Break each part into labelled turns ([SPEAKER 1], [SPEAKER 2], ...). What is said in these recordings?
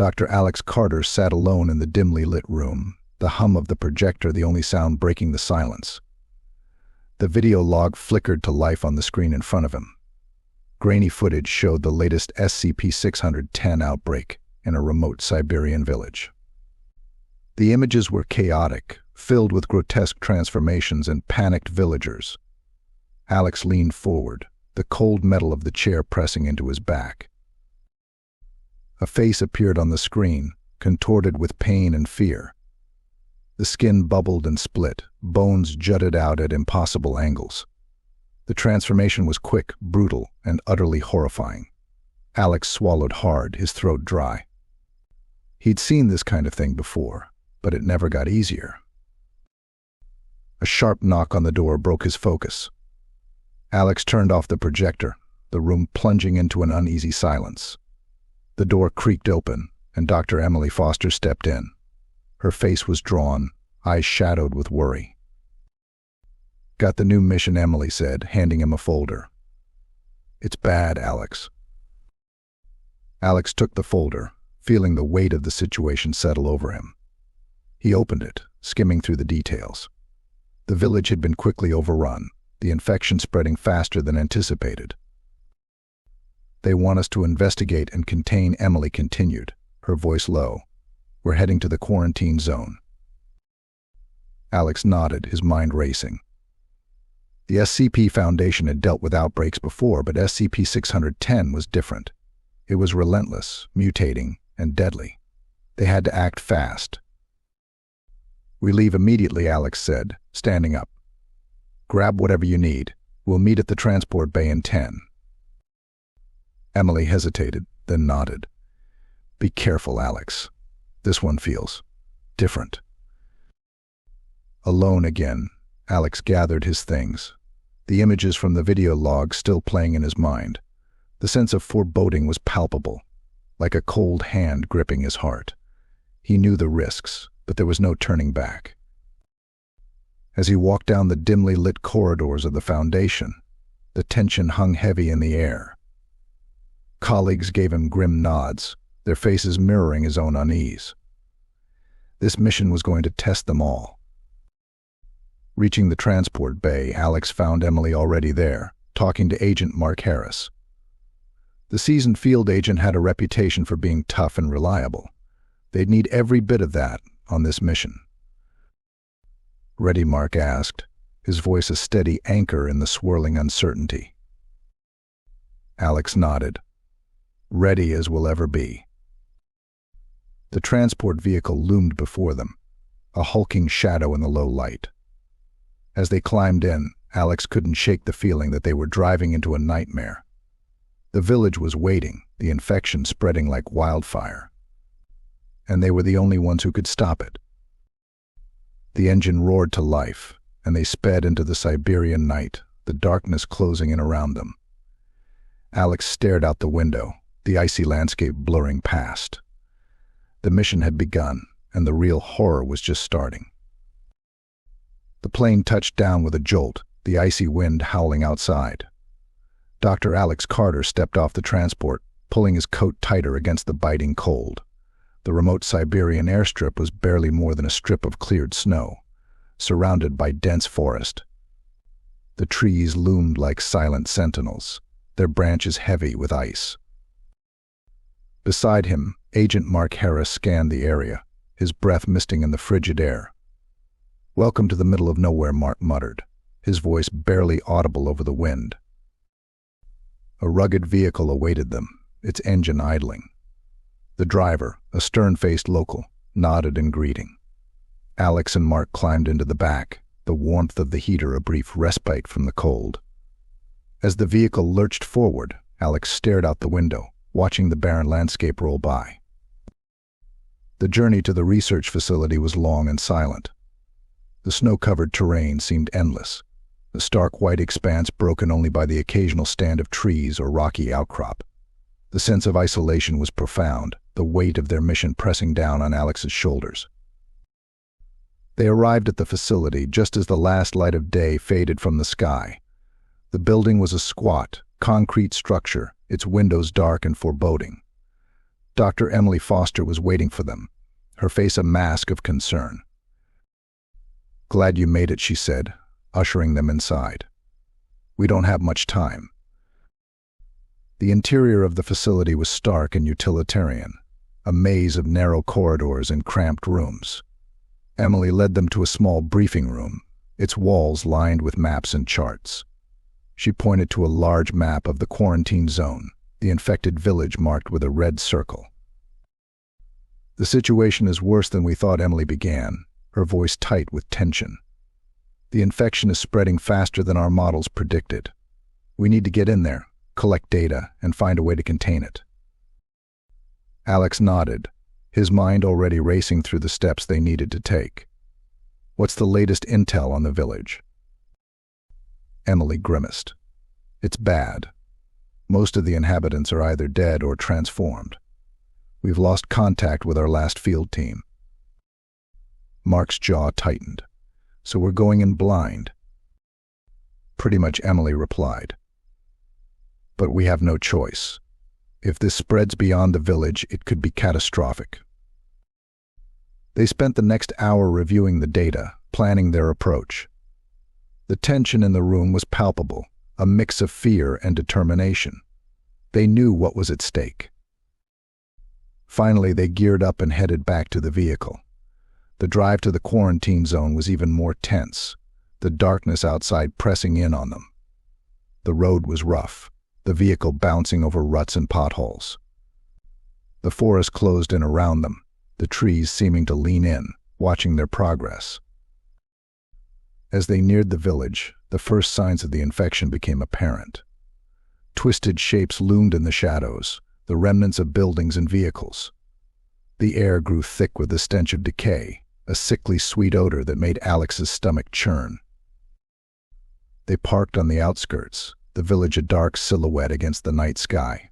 [SPEAKER 1] Dr. Alex Carter sat alone in the dimly lit room, the hum of the projector the only sound breaking the silence. The video log flickered to life on the screen in front of him. Grainy footage showed the latest SCP-610 outbreak in a remote Siberian village. The images were chaotic, filled with grotesque transformations and panicked villagers. Alex leaned forward, the cold metal of the chair pressing into his back. A face appeared on the screen, contorted with pain and fear. The skin bubbled and split, bones jutted out at impossible angles. The transformation was quick, brutal, and utterly horrifying. Alex swallowed hard, his throat dry. He'd seen this kind of thing before, but it never got easier. A sharp knock on the door broke his focus. Alex turned off the projector, the room plunging into an uneasy silence. The door creaked open, and Dr. Emily Foster stepped in. Her face was drawn, eyes shadowed with worry. "Got the new mission," Emily said, handing him a folder. "It's bad, Alex." Alex took the folder, feeling the weight of the situation settle over him. He opened it, skimming through the details. The village had been quickly overrun, the infection spreading faster than anticipated. "They want us to investigate and contain," Emily continued, her voice low. "We're heading to the quarantine zone." Alex nodded, his mind racing. The SCP Foundation had dealt with outbreaks before, but SCP-610 was different. It was relentless, mutating, and deadly. They had to act fast. "We leave immediately," Alex said, standing up. "Grab whatever you need. We'll meet at the transport bay in 10. Emily hesitated, then nodded. "Be careful, Alex. This one feels different." Alone again, Alex gathered his things, the images from the video log still playing in his mind. The sense of foreboding was palpable, like a cold hand gripping his heart. He knew the risks, but there was no turning back. As he walked down the dimly lit corridors of the Foundation, the tension hung heavy in the air. Colleagues gave him grim nods, their faces mirroring his own unease. This mission was going to test them all. Reaching the transport bay, Alex found Emily already there, talking to Agent Mark Harris. The seasoned field agent had a reputation for being tough and reliable. They'd need every bit of that on this mission. "Ready?" Mark asked, his voice a steady anchor in the swirling uncertainty. Alex nodded. "Ready as we'll ever be." The transport vehicle loomed before them, a hulking shadow in the low light. As they climbed in, Alex couldn't shake the feeling that they were driving into a nightmare. The village was waiting, the infection spreading like wildfire. And they were the only ones who could stop it. The engine roared to life, and they sped into the Siberian night, the darkness closing in around them. Alex stared out the window, the icy landscape blurring past. The mission had begun, and the real horror was just starting. The plane touched down with a jolt, the icy wind howling outside. Dr. Alex Carter stepped off the transport, pulling his coat tighter against the biting cold. The remote Siberian airstrip was barely more than a strip of cleared snow, surrounded by dense forest. The trees loomed like silent sentinels, their branches heavy with ice. Beside him, Agent Mark Harris scanned the area, his breath misting in the frigid air. "Welcome to the middle of nowhere," Mark muttered, his voice barely audible over the wind. A rugged vehicle awaited them, its engine idling. The driver, a stern-faced local, nodded in greeting. Alex and Mark climbed into the back, the warmth of the heater a brief respite from the cold. As the vehicle lurched forward, Alex stared out the window, watching the barren landscape roll by. The journey to the research facility was long and silent. The snow-covered terrain seemed endless, the stark white expanse broken only by the occasional stand of trees or rocky outcrop. The sense of isolation was profound, the weight of their mission pressing down on Alex's shoulders. They arrived at the facility just as the last light of day faded from the sky. The building was a squat, concrete structure, its windows dark and foreboding. Dr. Emily Foster was waiting for them, her face a mask of concern. "Glad you made it," she said, ushering them inside. "We don't have much time." The interior of the facility was stark and utilitarian, a maze of narrow corridors and cramped rooms. Emily led them to a small briefing room, its walls lined with maps and charts. She pointed to a large map of the quarantine zone, the infected village marked with a red circle. "The situation is worse than we thought," Emily began, her voice tight with tension. "The infection is spreading faster than our models predicted. We need to get in there, collect data, and find a way to contain it." Alex nodded, his mind already racing through the steps they needed to take. "What's the latest intel on the village?" Emily grimaced. "It's bad. Most of the inhabitants are either dead or transformed. We've lost contact with our last field team." Mark's jaw tightened. "So we're going in blind?" "Pretty much," Emily replied. "But we have no choice. If this spreads beyond the village, it could be catastrophic." They spent the next hour reviewing the data, planning their approach. The tension in the room was palpable, a mix of fear and determination. They knew what was at stake. Finally, they geared up and headed back to the vehicle. The drive to the quarantine zone was even more tense, the darkness outside pressing in on them. The road was rough, the vehicle bouncing over ruts and potholes. The forest closed in around them, the trees seeming to lean in, watching their progress. As they neared the village, the first signs of the infection became apparent. Twisted shapes loomed in the shadows, the remnants of buildings and vehicles. The air grew thick with the stench of decay, a sickly sweet odor that made Alex's stomach churn. They parked on the outskirts, the village a dark silhouette against the night sky.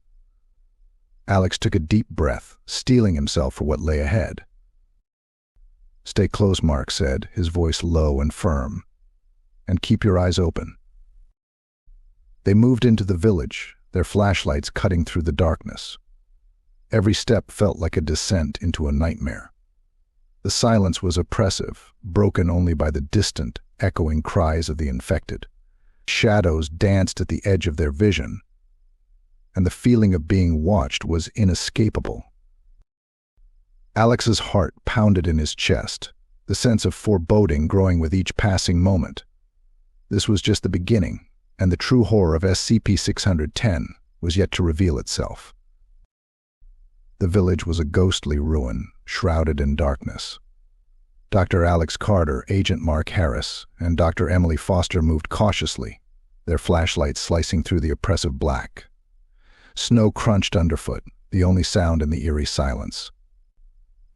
[SPEAKER 1] Alex took a deep breath, steeling himself for what lay ahead. "Stay close," Mark said, his voice low and firm. "And keep your eyes open." They moved into the village, their flashlights cutting through the darkness. Every step felt like a descent into a nightmare. The silence was oppressive, broken only by the distant, echoing cries of the infected. Shadows danced at the edge of their vision, and the feeling of being watched was inescapable. Alex's heart pounded in his chest, the sense of foreboding growing with each passing moment. This was just the beginning, and the true horror of SCP-610 was yet to reveal itself. The village was a ghostly ruin, shrouded in darkness. Dr. Alex Carter, Agent Mark Harris, and Dr. Emily Foster moved cautiously, their flashlights slicing through the oppressive black. Snow crunched underfoot, the only sound in the eerie silence.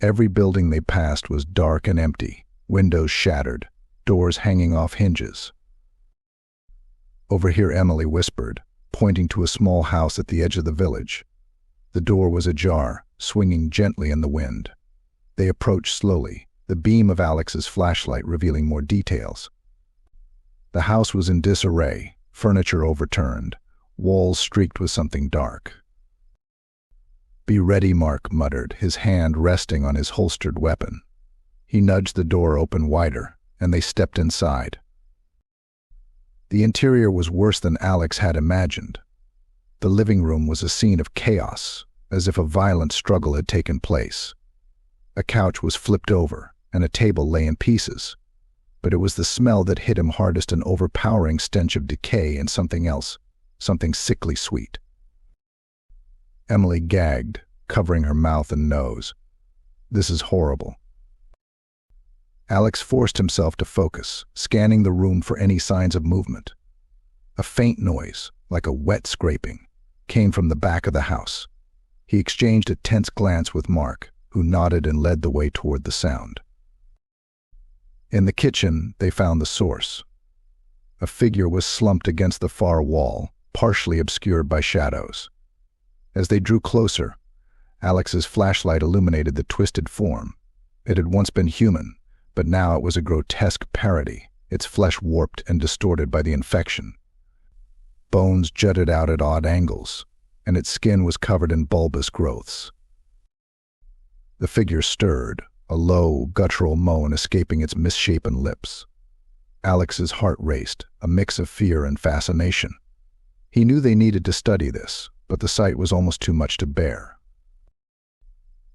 [SPEAKER 1] Every building they passed was dark and empty, windows shattered, doors hanging off hinges. "Over here," Emily whispered, pointing to a small house at the edge of the village. The door was ajar, swinging gently in the wind. They approached slowly, the beam of Alex's flashlight revealing more details. The house was in disarray, furniture overturned, walls streaked with something dark. "Be ready," Mark muttered, his hand resting on his holstered weapon. He nudged the door open wider, and they stepped inside. The interior was worse than Alex had imagined. The living room was a scene of chaos, as if a violent struggle had taken place. A couch was flipped over, and a table lay in pieces. But it was the smell that hit him hardest, an overpowering stench of decay and something else, something sickly sweet. Emily gagged, covering her mouth and nose. "This is horrible." Alex forced himself to focus, scanning the room for any signs of movement. A faint noise, like a wet scraping, came from the back of the house. He exchanged a tense glance with Mark, who nodded and led the way toward the sound. In the kitchen, they found the source. A figure was slumped against the far wall, partially obscured by shadows. As they drew closer, Alex's flashlight illuminated the twisted form. It had once been human, but now it was a grotesque parody, its flesh warped and distorted by the infection. Bones jutted out at odd angles, and its skin was covered in bulbous growths. The figure stirred, a low, guttural moan escaping its misshapen lips. Alex's heart raced, a mix of fear and fascination. He knew they needed to study this, but the sight was almost too much to bear.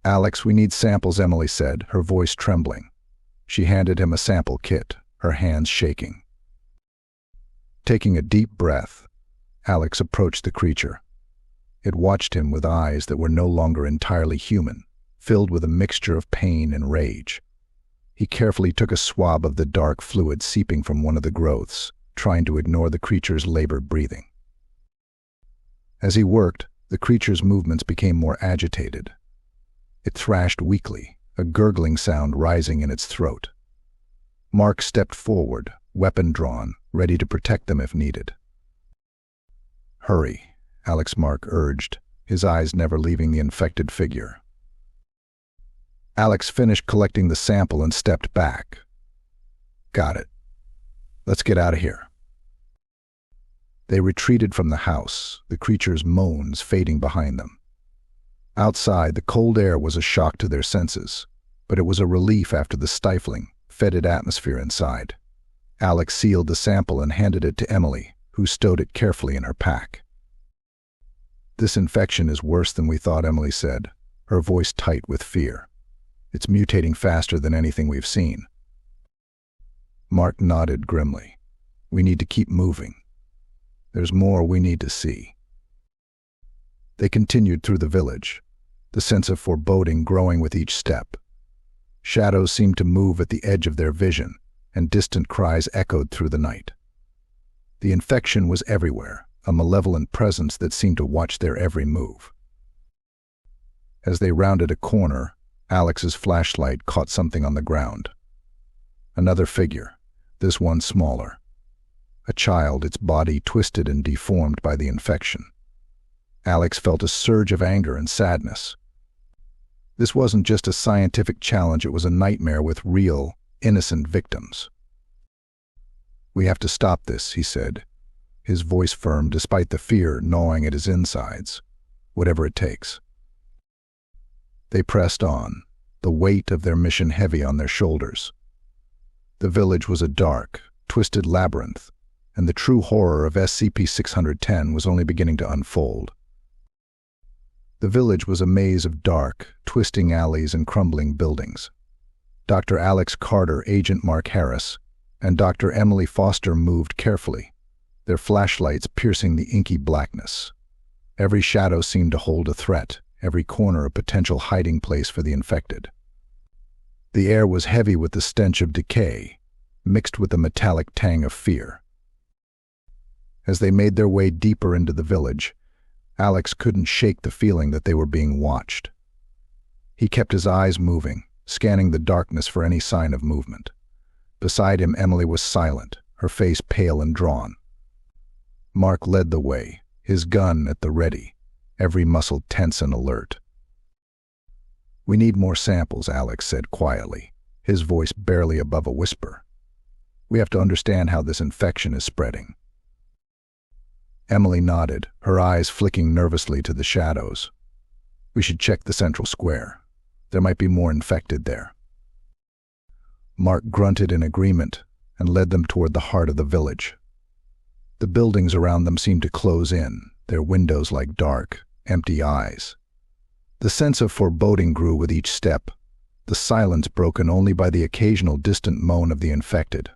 [SPEAKER 1] "Alex, we need samples," Emily said, her voice trembling. She handed him a sample kit, her hands shaking. Taking a deep breath, Alex approached the creature. It watched him with eyes that were no longer entirely human, filled with a mixture of pain and rage. He carefully took a swab of the dark fluid seeping from one of the growths, trying to ignore the creature's labored breathing. As he worked, the creature's movements became more agitated. It thrashed weakly, a gurgling sound rising in its throat. Mark stepped forward, weapon drawn, ready to protect them if needed. "Hurry," Alex Mark urged, his eyes never leaving the infected figure. Alex finished collecting the sample and stepped back. "Got it. Let's get out of here." They retreated from the house, the creature's moans fading behind them. Outside, the cold air was a shock to their senses, but it was a relief after the stifling, fetid atmosphere inside. Alex sealed the sample and handed it to Emily, who stowed it carefully in her pack. "This infection is worse than we thought," Emily said, her voice tight with fear. "It's mutating faster than anything we've seen." Mark nodded grimly. "We need to keep moving. There's more we need to see." They continued through the village, the sense of foreboding growing with each step. Shadows seemed to move at the edge of their vision, and distant cries echoed through the night. The infection was everywhere, a malevolent presence that seemed to watch their every move. As they rounded a corner, Alex's flashlight caught something on the ground. Another figure, this one smaller. A child, its body twisted and deformed by the infection. Alex felt a surge of anger and sadness. This wasn't just a scientific challenge, it was a nightmare with real, innocent victims. "We have to stop this," he said, his voice firm despite the fear gnawing at his insides. "Whatever it takes." They pressed on, the weight of their mission heavy on their shoulders. The village was a dark, twisted labyrinth, and the true horror of SCP-610 was only beginning to unfold. The village was a maze of dark, twisting alleys and crumbling buildings. Dr. Alex Carter, Agent Mark Harris, and Dr. Emily Foster moved carefully, their flashlights piercing the inky blackness. Every shadow seemed to hold a threat, every corner a potential hiding place for the infected. The air was heavy with the stench of decay, mixed with the metallic tang of fear. As they made their way deeper into the village, Alex couldn't shake the feeling that they were being watched. He kept his eyes moving, scanning the darkness for any sign of movement. Beside him, Emily was silent, her face pale and drawn. Mark led the way, his gun at the ready, every muscle tense and alert. "We need more samples," Alex said quietly, his voice barely above a whisper. "We have to understand how this infection is spreading." Emily nodded, her eyes flicking nervously to the shadows. "We should check the central square. There might be more infected there." Mark grunted in agreement and led them toward the heart of the village. The buildings around them seemed to close in, their windows like dark, empty eyes. The sense of foreboding grew with each step, the silence broken only by the occasional distant moan of the infected.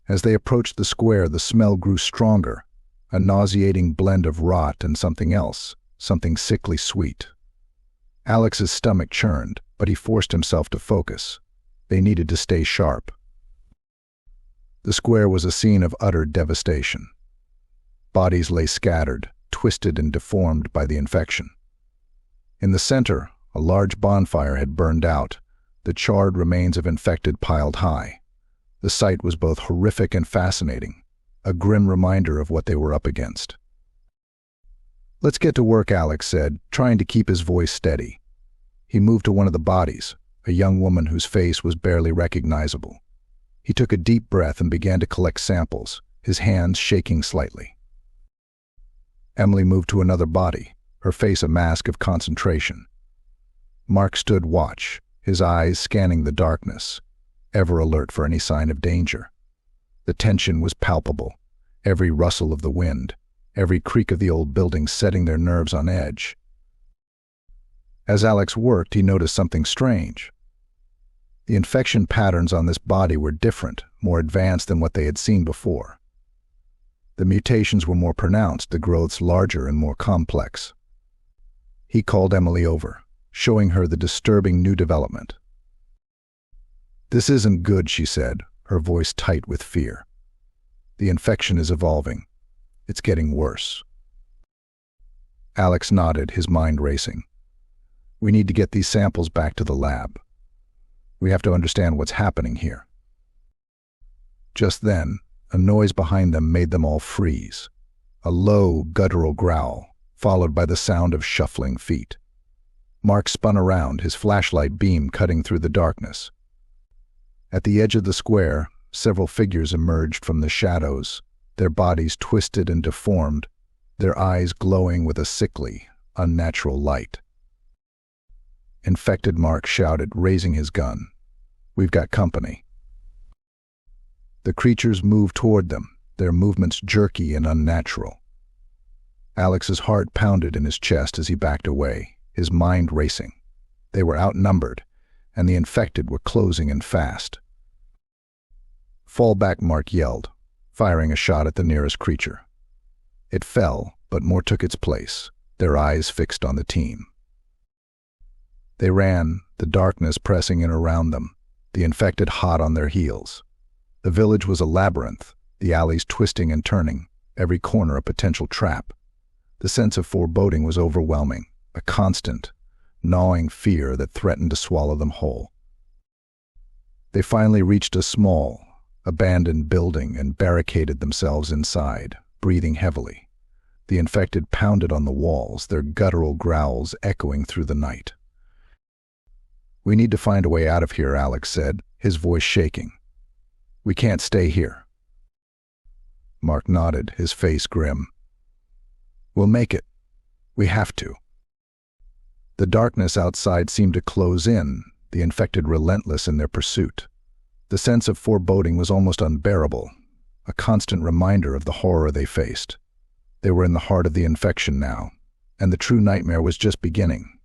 [SPEAKER 1] As they approached the square, the smell grew stronger, a nauseating blend of rot and something else, something sickly sweet. Alex's stomach churned, but he forced himself to focus. They needed to stay sharp. The square was a scene of utter devastation. Bodies lay scattered, twisted and deformed by the infection. In the center, a large bonfire had burned out, the charred remains of infected piled high. The sight was both horrific and fascinating, a grim reminder of what they were up against. "Let's get to work," Alex said, trying to keep his voice steady. He moved to one of the bodies, a young woman whose face was barely recognizable. He took a deep breath and began to collect samples, his hands shaking slightly. Emily moved to another body, her face a mask of concentration. Mark stood watch, his eyes scanning the darkness, ever alert for any sign of danger. The tension was palpable, every rustle of the wind, every creak of the old building setting their nerves on edge. As Alex worked, he noticed something strange. The infection patterns on this body were different, more advanced than what they had seen before. The mutations were more pronounced, the growths larger and more complex. He called Emily over, showing her the disturbing new development. "This isn't good," she said, her voice tight with fear. "The infection is evolving. It's getting worse." Alex nodded, his mind racing. "We need to get these samples back to the lab. We have to understand what's happening here." Just then, a noise behind them made them all freeze. A low, guttural growl, followed by the sound of shuffling feet. Mark spun around, his flashlight beam cutting through the darkness. At the edge of the square, several figures emerged from the shadows, their bodies twisted and deformed, their eyes glowing with a sickly, unnatural light. "Infected," Mark shouted, raising his gun. "We've got company." The creatures moved toward them, their movements jerky and unnatural. Alex's heart pounded in his chest as he backed away, his mind racing. They were outnumbered, and the infected were closing in fast. "Fall back," Mark yelled, firing a shot at the nearest creature. It fell, but more took its place, their eyes fixed on the team. They ran, the darkness pressing in around them, the infected hot on their heels. The village was a labyrinth, the alleys twisting and turning, every corner a potential trap. The sense of foreboding was overwhelming, a constant, gnawing fear that threatened to swallow them whole. They finally reached a small, abandoned building and barricaded themselves inside, breathing heavily. The infected pounded on the walls, their guttural growls echoing through the night. "We need to find a way out of here," Alex said, his voice shaking. "We can't stay here." Mark nodded, his face grim. "We'll make it. We have to." The darkness outside seemed to close in, the infected relentless in their pursuit. The sense of foreboding was almost unbearable, a constant reminder of the horror they faced. They were in the heart of the infection now, and the true nightmare was just beginning.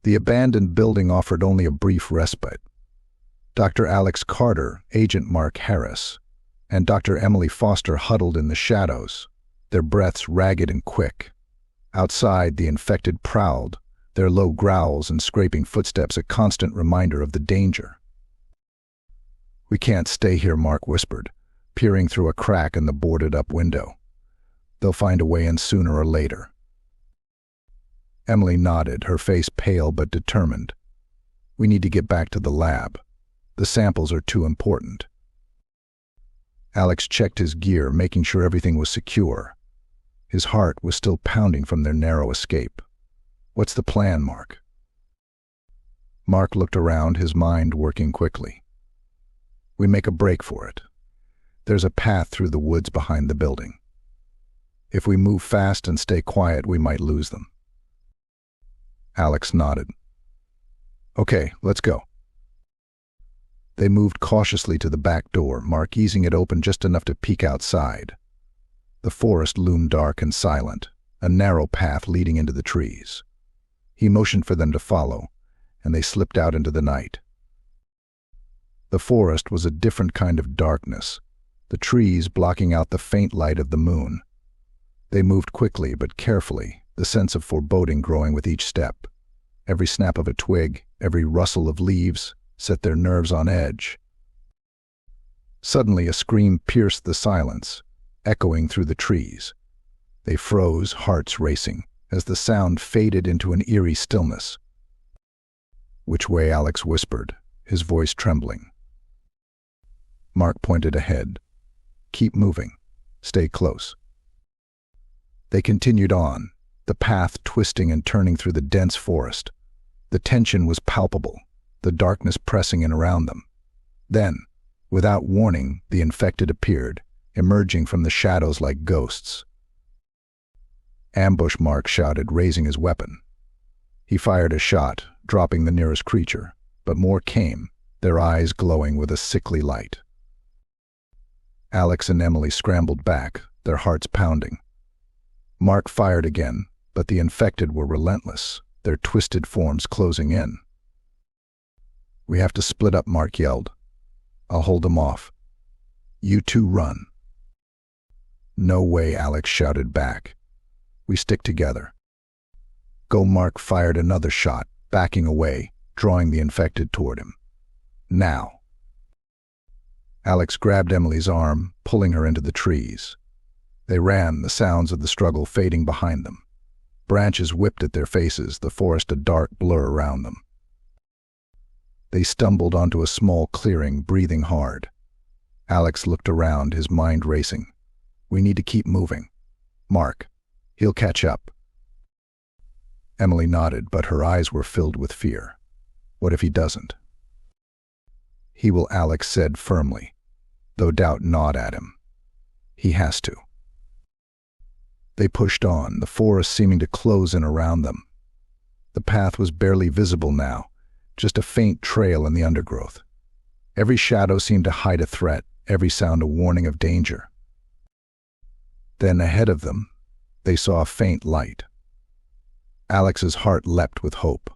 [SPEAKER 1] The abandoned building offered only a brief respite. Dr. Alex Carter, Agent Mark Harris, and Dr. Emily Foster huddled in the shadows, their breaths ragged and quick. Outside, the infected prowled, their low growls and scraping footsteps a constant reminder of the danger. "We can't stay here," Mark whispered, peering through a crack in the boarded-up window. "They'll find a way in sooner or later." Emily nodded, her face pale but determined. "We need to get back to the lab. The samples are too important." Alex checked his gear, making sure everything was secure. His heart was still pounding from their narrow escape. "What's the plan, Mark?" Mark looked around, his mind working quickly. "We make a break for it. There's a path through the woods behind the building. If we move fast and stay quiet, we might lose them." Alex nodded. "Okay, let's go." They moved cautiously to the back door, Mark easing it open just enough to peek outside. The forest loomed dark and silent, a narrow path leading into the trees. He motioned for them to follow, and they slipped out into the night. The forest was a different kind of darkness, the trees blocking out the faint light of the moon. They moved quickly but carefully, the sense of foreboding growing with each step. Every snap of a twig, every rustle of leaves, set their nerves on edge. Suddenly a scream pierced the silence, echoing through the trees. They froze, hearts racing, as the sound faded into an eerie stillness. "Which way?" Alex whispered, his voice trembling. Mark pointed ahead. "Keep moving. Stay close." They continued on, the path twisting and turning through the dense forest. The tension was palpable, the darkness pressing in around them. Then, without warning, the infected appeared, emerging from the shadows like ghosts. "Ambush!" Mark shouted, raising his weapon. He fired a shot, dropping the nearest creature, but more came, their eyes glowing with a sickly light. Alex and Emily scrambled back, their hearts pounding. Mark fired again, but the infected were relentless, their twisted forms closing in. "We have to split up," Mark yelled. "I'll hold them off. You two run." "No way," Alex shouted back. "We stick together." "Go." Mark fired another shot, backing away, drawing the infected toward him. "Now." Alex grabbed Emily's arm, pulling her into the trees. They ran, the sounds of the struggle fading behind them. Branches whipped at their faces, the forest a dark blur around them. They stumbled onto a small clearing, breathing hard. Alex looked around, his mind racing. "We need to keep moving. Mark, he'll catch up." Emily nodded, but her eyes were filled with fear. What if he doesn't? "He will," Alex said firmly, though doubt gnawed at him. "He has to." They pushed on, the forest seeming to close in around them. The path was barely visible now, just a faint trail in the undergrowth. Every shadow seemed to hide a threat, every sound a warning of danger. Then ahead of them, they saw a faint light. Alex's heart leapt with hope.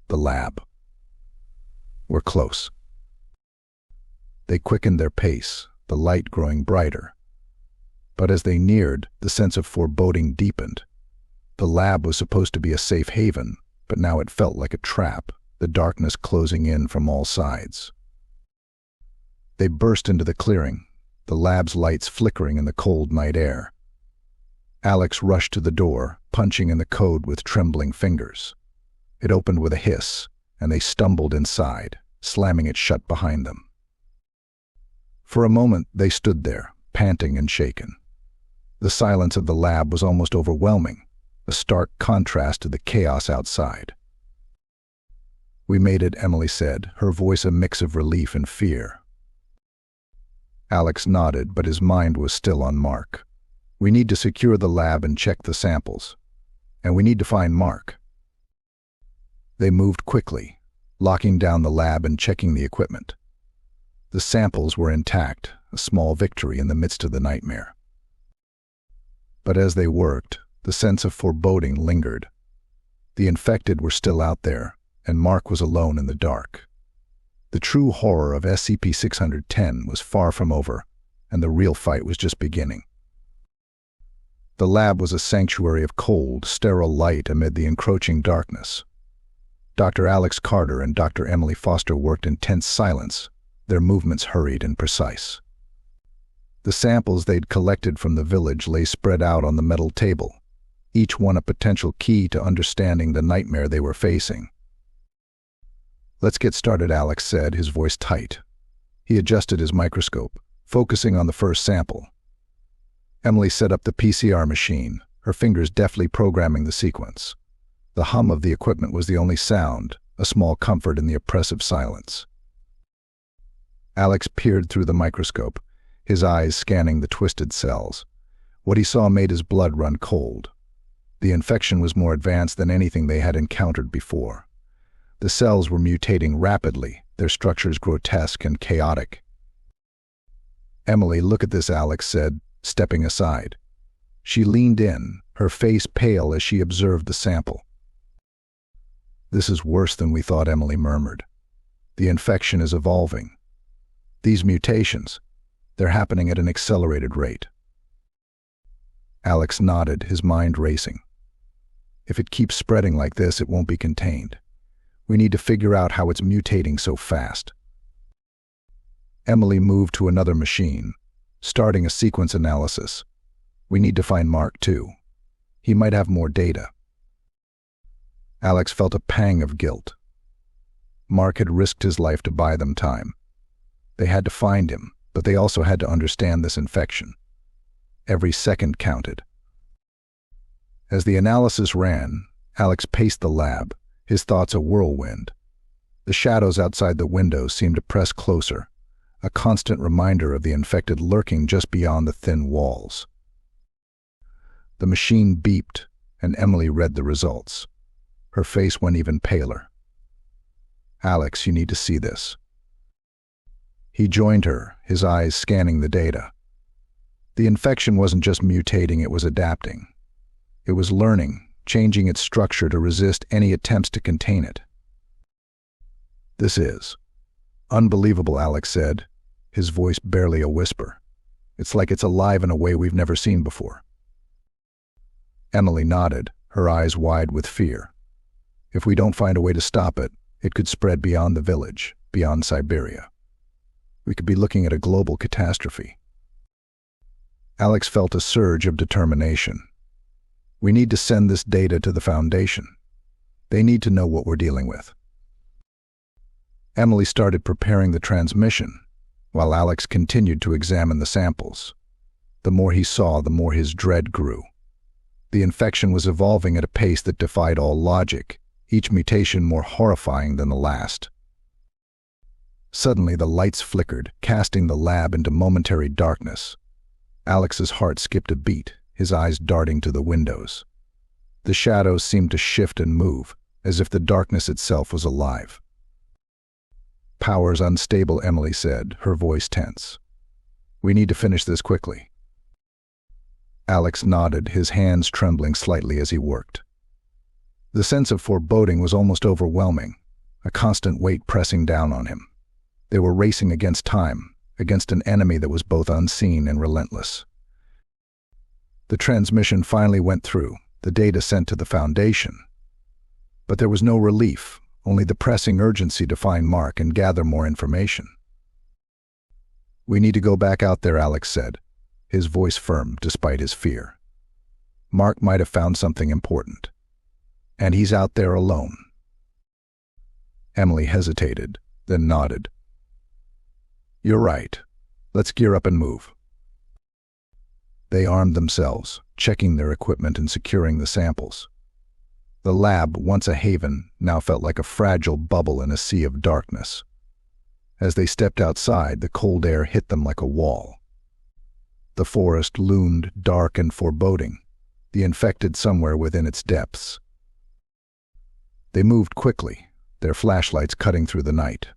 [SPEAKER 1] The lab. "We're close." They quickened their pace, the light growing brighter. But as they neared, the sense of foreboding deepened. The lab was supposed to be a safe haven, but now it felt like a trap, the darkness closing in from all sides. They burst into the clearing, the lab's lights flickering in the cold night air. Alex rushed to the door, punching in the code with trembling fingers. It opened with a hiss, and they stumbled inside, slamming it shut behind them. For a moment, they stood there, panting and shaken. The silence of the lab was almost overwhelming, a stark contrast to the chaos outside. "We made it," Emily said, her voice a mix of relief and fear. Alex nodded, but his mind was still on Mark. "We need to secure the lab and check the samples. And we need to find Mark." They moved quickly, locking down the lab and checking the equipment. The samples were intact, a small victory in the midst of the nightmare. But as they worked, the sense of foreboding lingered. The infected were still out there, and Mark was alone in the dark. The true horror of SCP-610 was far from over, and the real fight was just beginning. The lab was a sanctuary of cold, sterile light amid the encroaching darkness. Dr. Alex Carter and Dr. Emily Foster worked in tense silence, their movements hurried and precise. The samples they'd collected from the village lay spread out on the metal table, each one a potential key to understanding the nightmare they were facing. "Let's get started," Alex said, his voice tight. He adjusted his microscope, focusing on the first sample. Emily set up the PCR machine, her fingers deftly programming the sequence. The hum of the equipment was the only sound, a small comfort in the oppressive silence. Alex peered through the microscope, his eyes scanning the twisted cells. What he saw made his blood run cold. The infection was more advanced than anything they had encountered before. The cells were mutating rapidly, their structures grotesque and chaotic. "Emily, look at this," Alex said, stepping aside. She leaned in, her face pale as she observed the sample. "This is worse than we thought," Emily murmured. "The infection is evolving. These mutations, they're happening at an accelerated rate." Alex nodded, his mind racing. "If it keeps spreading like this, it won't be contained. We need to figure out how it's mutating so fast." Emily moved to another machine, starting a sequence analysis. "We need to find Mark, too. He might have more data." Alex felt a pang of guilt. Mark had risked his life to buy them time. They had to find him, but they also had to understand this infection. Every second counted. As the analysis ran, Alex paced the lab, his thoughts a whirlwind. The shadows outside the window seemed to press closer, a constant reminder of the infected lurking just beyond the thin walls. The machine beeped, and Emily read the results. Her face went even paler. "Alex, you need to see this." He joined her, his eyes scanning the data. The infection wasn't just mutating, it was adapting. It was learning, changing its structure to resist any attempts to contain it. "This is unbelievable," Alex said, his voice barely a whisper. "It's like it's alive in a way we've never seen before." Emily nodded, her eyes wide with fear. "If we don't find a way to stop it, it could spread beyond the village, beyond Siberia. We could be looking at a global catastrophe." Alex felt a surge of determination. "We need to send this data to the Foundation. They need to know what we're dealing with." Emily started preparing the transmission, while Alex continued to examine the samples. The more he saw, the more his dread grew. The infection was evolving at a pace that defied all logic, each mutation more horrifying than the last. Suddenly, the lights flickered, casting the lab into momentary darkness. Alex's heart skipped a beat, his eyes darting to the windows. The shadows seemed to shift and move, as if the darkness itself was alive. "Power's unstable," Emily said, her voice tense. "We need to finish this quickly." Alex nodded, his hands trembling slightly as he worked. The sense of foreboding was almost overwhelming, a constant weight pressing down on him. They were racing against time, against an enemy that was both unseen and relentless. The transmission finally went through, the data sent to the Foundation. But there was no relief, only the pressing urgency to find Mark and gather more information. "We need to go back out there," Alex said, his voice firm despite his fear. "Mark might have found something important. And he's out there alone." Emily hesitated, then nodded. "You're right. Let's gear up and move." They armed themselves, checking their equipment and securing the samples. The lab, once a haven, now felt like a fragile bubble in a sea of darkness. As they stepped outside, the cold air hit them like a wall. The forest loomed dark and foreboding, the infected somewhere within its depths. They moved quickly, their flashlights cutting through the night.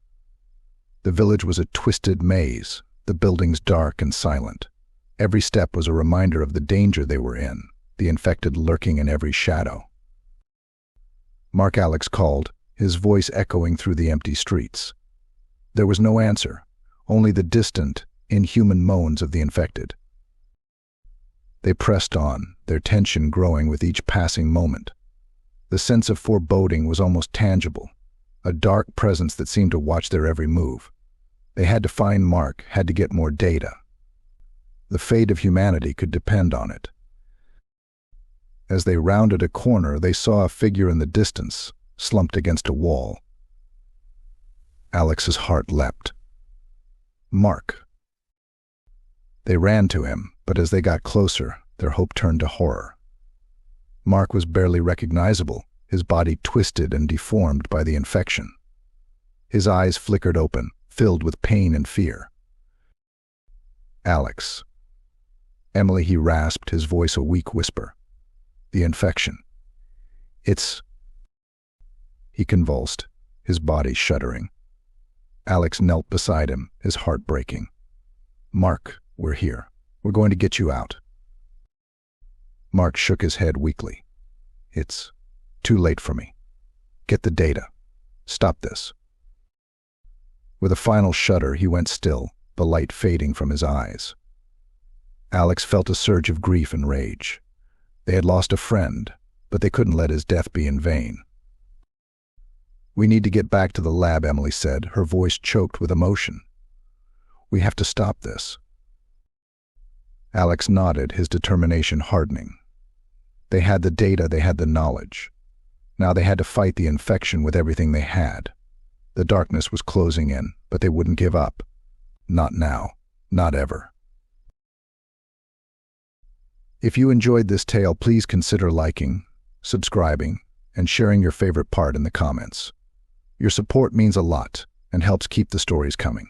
[SPEAKER 1] The village was a twisted maze, the buildings dark and silent. Every step was a reminder of the danger they were in, the infected lurking in every shadow. "Mark," Alex called, his voice echoing through the empty streets. There was no answer, only the distant, inhuman moans of the infected. They pressed on, their tension growing with each passing moment. The sense of foreboding was almost tangible, a dark presence that seemed to watch their every move. They had to find Mark, had to get more data. The fate of humanity could depend on it. As they rounded a corner, they saw a figure in the distance, slumped against a wall. Alex's heart leapt. Mark. They ran to him, but as they got closer, their hope turned to horror. Mark was barely recognizable, his body twisted and deformed by the infection. His eyes flickered open, filled with pain and fear. "Alex." "Emily," he rasped, his voice a weak whisper. "The infection. It's—" He convulsed, his body shuddering. Alex knelt beside him, his heart breaking. "Mark, we're here. We're going to get you out." Mark shook his head weakly. "It's too late for me. Get the data. Stop this." With a final shudder, he went still, the light fading from his eyes. Alex felt a surge of grief and rage. They had lost a friend, but they couldn't let his death be in vain. "We need to get back to the lab," Emily said, her voice choked with emotion. "We have to stop this." Alex nodded, his determination hardening. They had the data, they had the knowledge. Now they had to fight the infection with everything they had. The darkness was closing in, but they wouldn't give up. Not now, not ever. If you enjoyed this tale, please consider liking, subscribing, and sharing your favorite part in the comments. Your support means a lot and helps keep the stories coming.